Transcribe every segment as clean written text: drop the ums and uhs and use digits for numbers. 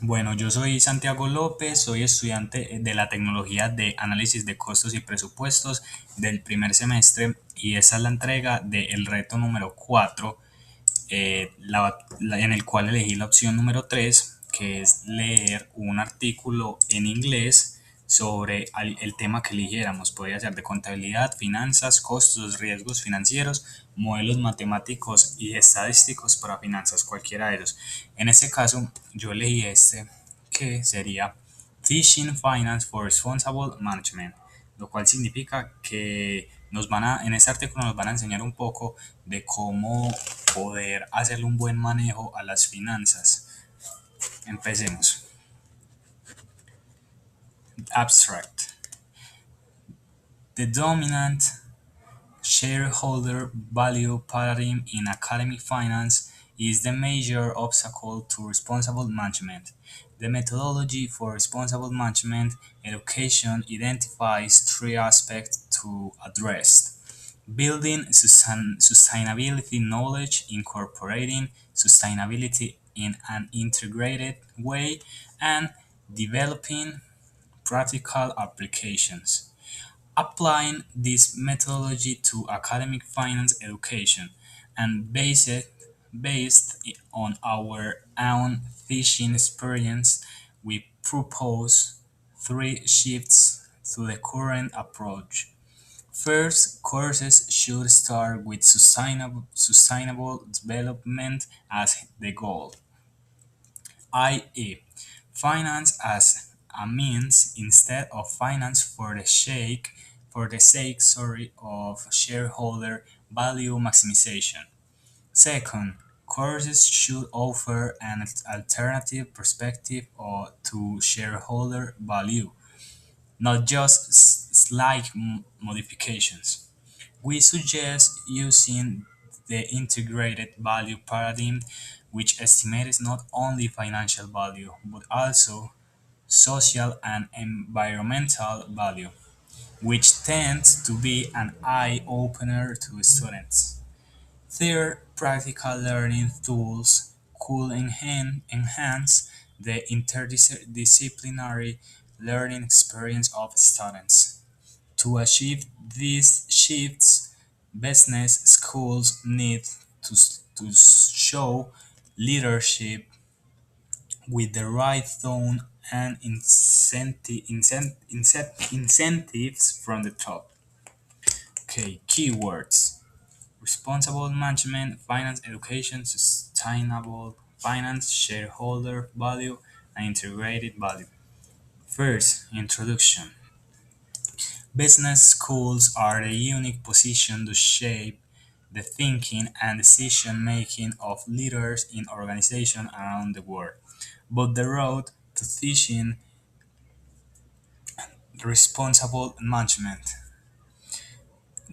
Bueno, yo soy Santiago López, soy estudiante de la tecnología de análisis de costos y presupuestos del primer semestre y esa es la entrega del reto número 4 en el cual elegí la opción número 3 que es leer un artículo en inglés sobre el tema que eligiéramos. Podría ser de contabilidad, finanzas, costos, riesgos financieros, modelos matemáticos y estadísticos para finanzas, cualquiera de ellos. En este caso, yo elegí este que sería Teaching Finance for Responsible Management, lo cual significa que en este artículo nos van a enseñar un poco de cómo poder hacerle un buen manejo a las finanzas. Empecemos. Abstract. The dominant shareholder value paradigm in academic finance is the major obstacle to responsible management. The methodology for responsible management education identifies three aspects to address: building sustainability knowledge, incorporating sustainability in an integrated way, and developing practical applications. Applying this methodology to academic finance education and based on our own teaching experience, we propose three shifts to the current approach. First, courses should start with sustainable development as the goal, i.e., finance as a means instead of finance for the sake of shareholder value maximization. Second, courses should offer an alternative perspective to shareholder value, not just slight modifications. We suggest using the integrated value paradigm, which estimates not only financial value but also social and environmental value, which tends to be an eye opener to students. Third, practical learning tools could enhance the interdisciplinary learning experience of students. To achieve these shifts, business schools need to show leadership with the right tone and incentives from the top. Okay, keywords: responsible management, finance education, sustainable finance, shareholder value, and integrated value. First, introduction. Business schools are the unique position to shape the thinking and decision making of leaders in organizations around the world. But the road to teaching responsible management,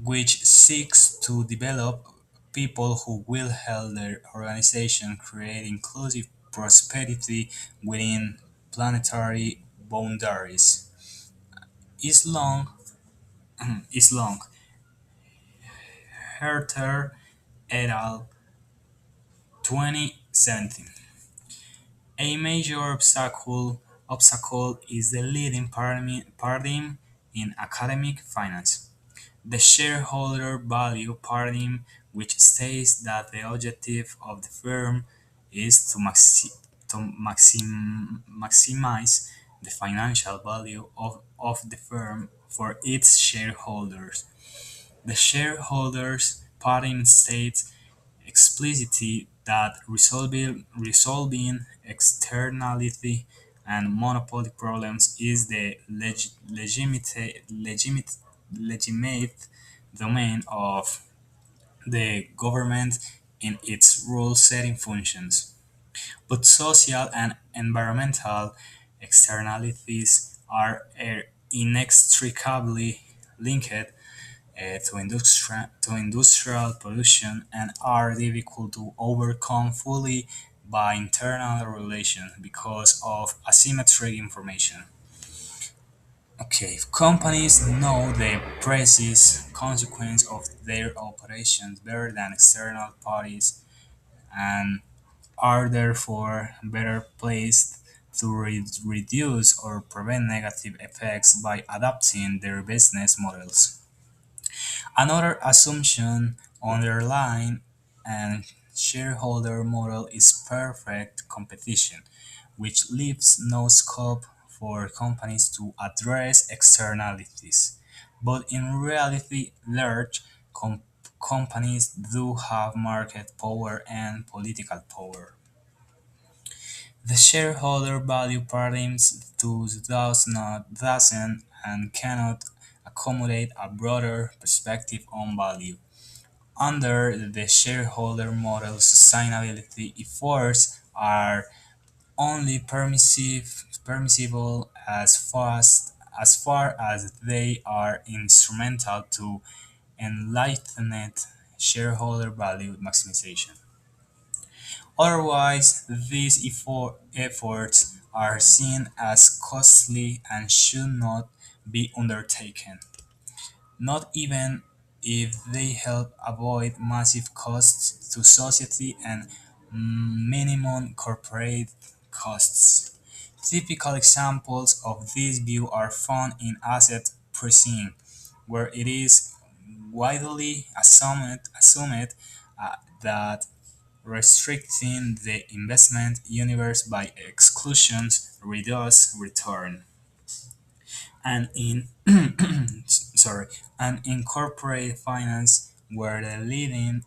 which seeks to develop people who will help their organization create inclusive prosperity within planetary boundaries, is long. Is long. Herter et al. 2017. A major obstacle is the leading paradigm in academic finance, the shareholder value paradigm, which states that the objective of the firm is to maximize the financial value of the firm for its shareholders. The shareholders paradigm states explicitly that resolving externality and monopoly problems is the legitimate domain of the government in its rule-setting functions. But social and environmental externalities are inextricably linked to industrial pollution and are difficult to overcome fully by internal regulation because of asymmetric information. Okay, companies know the precise consequence of their operations better than external parties and are therefore better placed to reduce or prevent negative effects by adapting their business models. Another assumption underlying an shareholder model is perfect competition, which leaves no scope for companies to address externalities. But in reality, large companies do have market power and political power. The shareholder value paradigms thus doesn't and cannot accommodate a broader perspective on value. Under the shareholder model, sustainability efforts are only permissible as they are instrumental to enlightened shareholder value maximization. Otherwise, these efforts are seen as costly and should not be undertaken, not even if they help avoid massive costs to society and minimum corporate costs. Typical examples of this view are found in asset pricing, where it is widely assumed that restricting the investment universe by exclusions reduces return. And in sorry, and in corporate finance, where the leading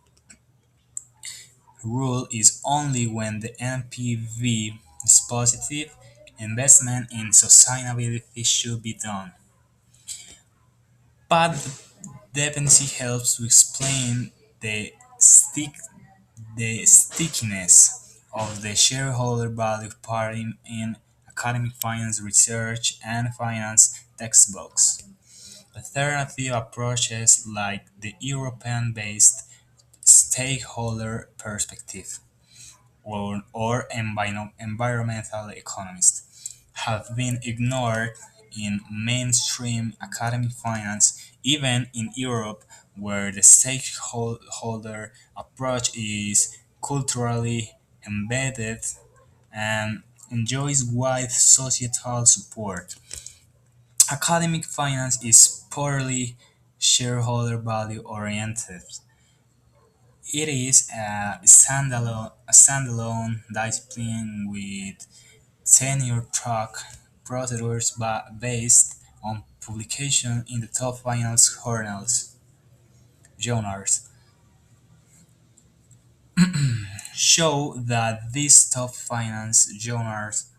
rule is only when the NPV is positive, investment in sustainability should be done. But dependency helps to explain the stick the stickiness of the shareholder value part in academic finance research and finance textbooks. Alternative approaches like the European-based stakeholder perspective or environmental economists have been ignored in mainstream academic finance, even in Europe, where the stakeholder approach is culturally embedded and enjoys wide societal support. Academic finance is poorly shareholder value oriented. It is a standalone discipline with tenure track procedures based on publication in the top finance journals show that these top finance journals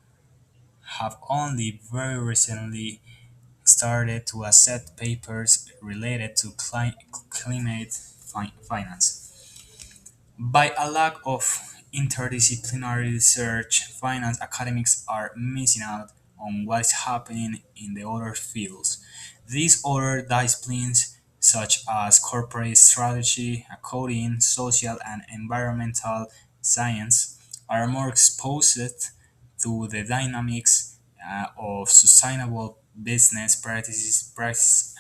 have only very recently started to accept papers related to climate finance. By a lack of interdisciplinary research, finance academics are missing out on what is happening in the other fields. These other disciplines, such as corporate strategy, accounting, social and environmental science, are more exposed to the dynamics of sustainable business practices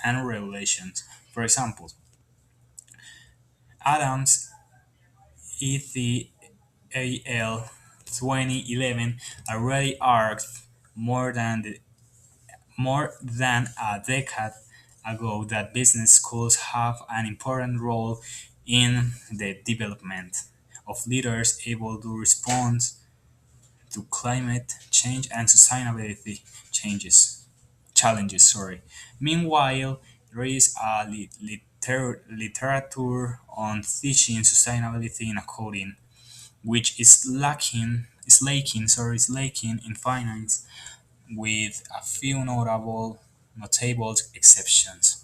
and regulations. For example, Adams ETAL 2011 already argued more than a decade ago that business schools have an important role in the development of leaders able to respond to climate change and sustainability challenges. Meanwhile, there is a literature on teaching sustainability in coding which is lacking in finance with a few notable exceptions.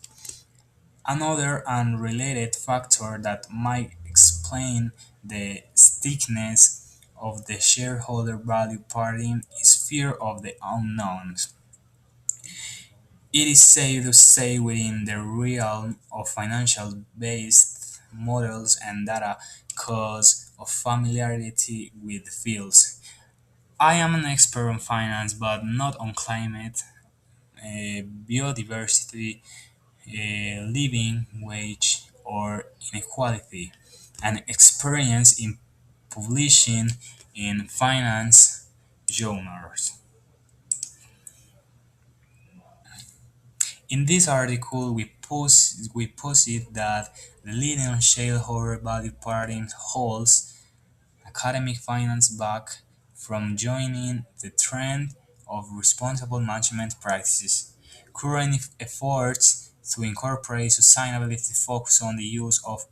Another unrelated factor that might explain the stickiness of the shareholder value paradigm is fear of the unknown. It is safe to stay within the realm of financial based models and data because of familiarity with the fields. I am an expert on finance, but not on climate, biodiversity, living wage, or inequality. An experience in publishing in finance journals. In this article, we posit that the leading shareholder value paradigm holds academic finance back from joining the trend of responsible management practices. Current efforts to incorporate sustainability focus on the use of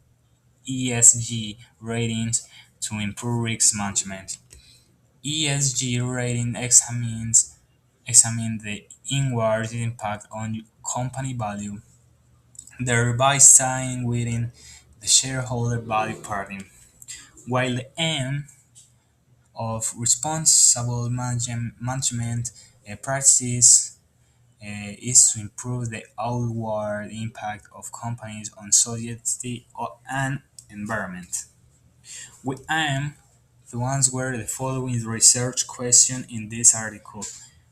ESG ratings to improve risk management. ESG rating examine the inward impact on company value, thereby staying within the shareholder value paradigm. While the aim of responsible management practices is to improve the outward impact of companies on society and environment. We aim to answer the following research question in this article: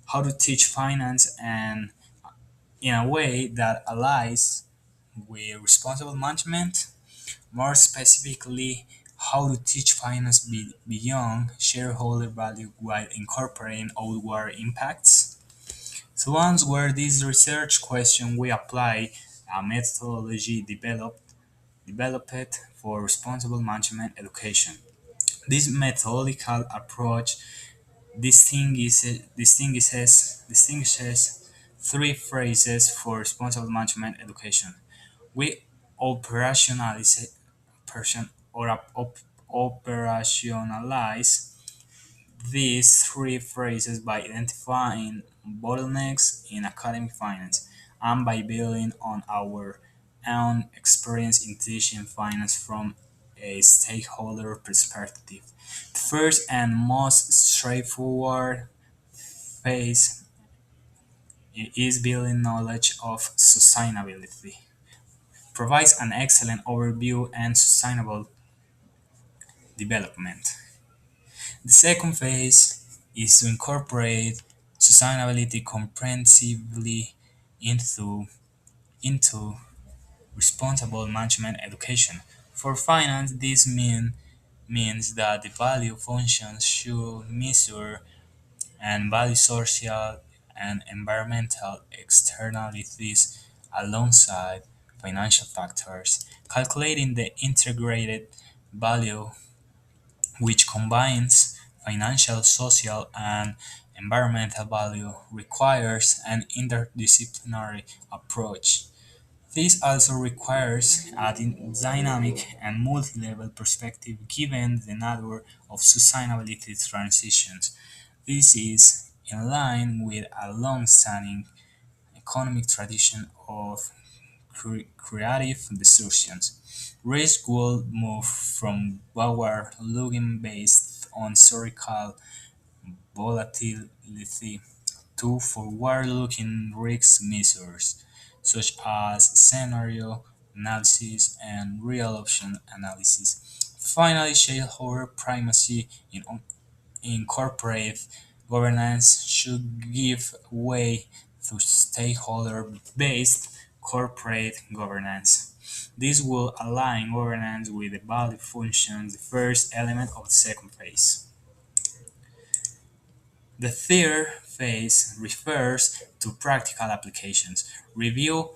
how to teach finance and in a way that aligns with responsible management. More specifically, how to teach finance beyond shareholder value while incorporating outward impacts. To answer this research question, we apply a methodology developed for responsible management education. This methodological approach distinguishes three phases for responsible management education. We operationalize person or operationalize these three phrases by identifying bottlenecks in academic finance and by building on our own experience in teaching finance from a stakeholder perspective. The first and most straightforward phase is building knowledge of sustainability. Provides an excellent overview and sustainable development. The second phase is to incorporate sustainability comprehensively into, into responsible management education. For finance, means that the value functions should measure and value social and environmental externalities alongside financial factors. Calculating the integrated value, which combines financial, social, and environmental value, requires an interdisciplinary approach. This also requires a dynamic and multi-level perspective given the nature of sustainability transitions. This is in line with a long-standing economic tradition of creative destructions. Risk will move from backward-looking based on historical volatility to forward-looking risk measures, such as scenario analysis and real option analysis. Finally, shareholder primacy in corporate governance should give way to stakeholder-based corporate governance. This will align governance with the value functions, the first element of the second phase. The third phase refers to practical applications. Review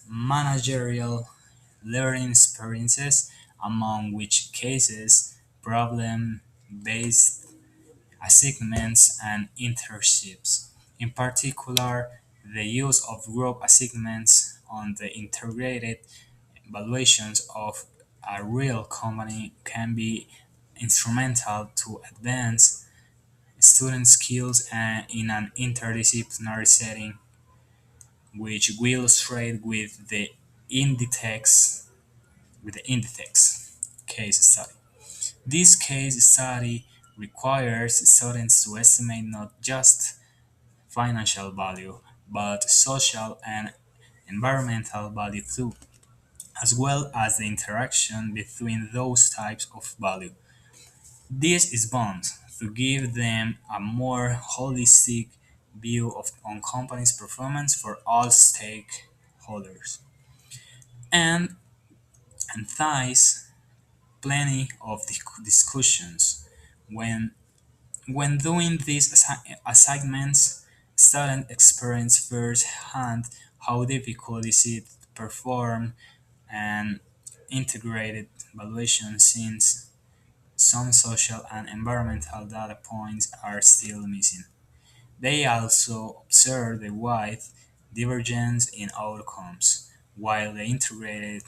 managerial learning experiences, among which cases problem-based assignments and internships. In particular, the use of group assignments on the integrated evaluations of a real company can be instrumental to advance student skills and in an interdisciplinary setting, which we illustrate with the Inditex case study. This case study requires students to estimate not just financial value, but social and environmental value too, as well as the interaction between those types of value. This is bound to give them a more holistic view on company's performance for all stakeholders. And, and thus, plenty of discussions. When, when doing these assignments, students experience firsthand how difficult is it to perform an integrated evaluation since some social and environmental data points are still missing. They also observe the wide divergence in outcomes, while the integrated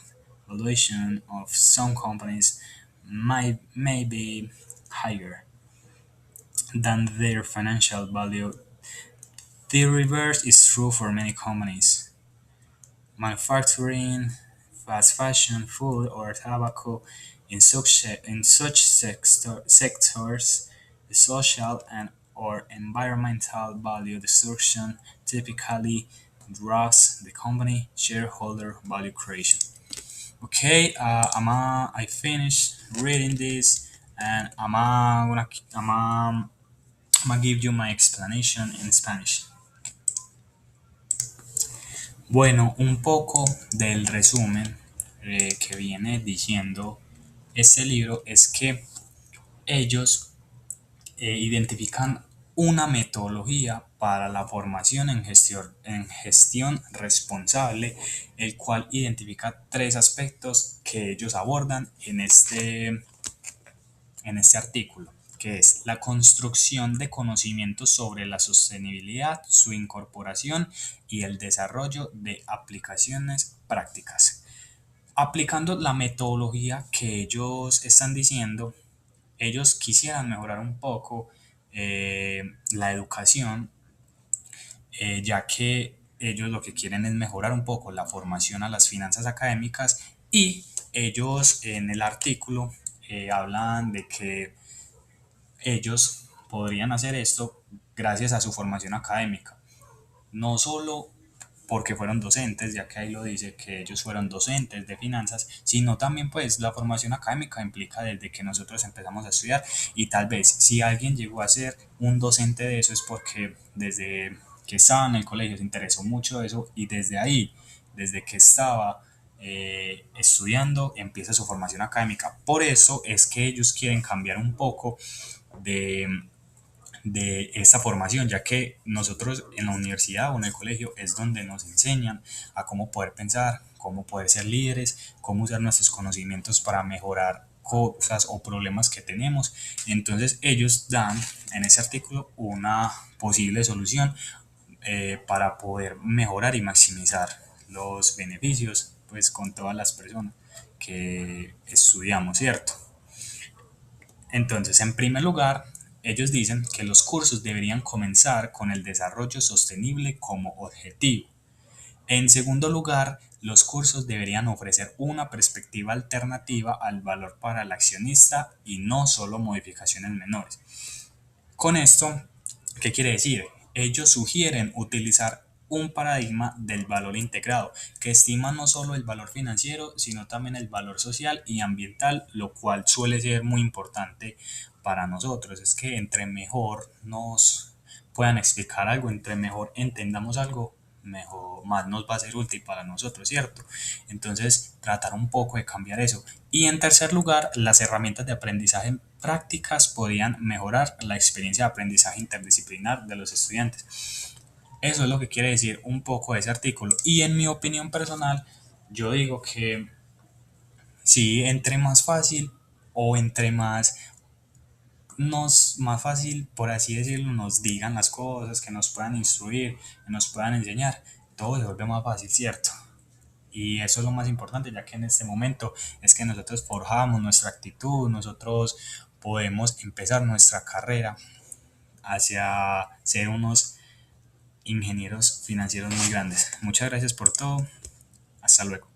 valuation of some companies may be higher than their financial value. The reverse is true for many companies. Manufacturing, fast fashion, food, or tobacco. In such sectors, the social and or environmental value destruction typically drives the company shareholder value creation. Okay, I finished reading this, and I'm gonna give you my explanation in Spanish. Bueno, un poco del resumen que viene diciendo este libro es que ellos identifican una metodología para la formación en gestión responsable, el cual identifica tres aspectos que ellos abordan en este artículo, que es la construcción de conocimientos sobre la sostenibilidad, su incorporación y el desarrollo de aplicaciones prácticas. Aplicando la metodología que ellos están diciendo, ellos quisieran mejorar un poco la educación, ya que ellos lo que quieren es mejorar un poco la formación a las finanzas académicas, y ellos en el artículo hablan de que ellos podrían hacer esto gracias a su formación académica, no solo porque fueron docentes, ya que ahí lo dice que ellos fueron docentes de finanzas, sino también pues la formación académica implica desde que nosotros empezamos a estudiar, y tal vez si alguien llegó a ser un docente de eso es porque desde que estaba en el colegio se interesó mucho de eso, y desde ahí, desde que estaba estudiando, empieza su formación académica. Por eso es que ellos quieren cambiar un poco de esta formación, ya que nosotros en la universidad o en el colegio es donde nos enseñan a cómo poder pensar, cómo poder ser líderes, cómo usar nuestros conocimientos para mejorar cosas o problemas que tenemos. Entonces ellos dan en ese artículo una posible solución para poder mejorar y maximizar los beneficios pues con todas las personas que estudiamos, ¿cierto? Entonces, en primer lugar, ellos dicen que los cursos deberían comenzar con el desarrollo sostenible como objetivo. En segundo lugar, los cursos deberían ofrecer una perspectiva alternativa al valor para el accionista y no solo modificaciones menores. Con esto, ¿qué quiere decir? Ellos sugieren utilizar un paradigma del valor integrado, que estima no solo el valor financiero, sino también el valor social y ambiental, lo cual suele ser muy importante para nosotros. Es que entre mejor nos puedan explicar algo, entre mejor entendamos algo, mejor, más nos va a ser útil para nosotros, ¿cierto? Entonces, tratar un poco de cambiar eso. Y en tercer lugar, las herramientas de aprendizaje prácticas podrían mejorar la experiencia de aprendizaje interdisciplinar de los estudiantes. Eso es lo que quiere decir un poco de ese artículo. Y en mi opinión personal, yo digo que sí, entre más fácil o entre más fácil, por así decirlo, nos digan las cosas, que nos puedan instruir, que nos puedan enseñar, todo se vuelve más fácil, ¿cierto? Y eso es lo más importante, ya que en este momento es que nosotros forjamos nuestra actitud, nosotros podemos empezar nuestra carrera hacia ser unos ingenieros financieros muy grandes. Muchas gracias por todo. Hasta luego.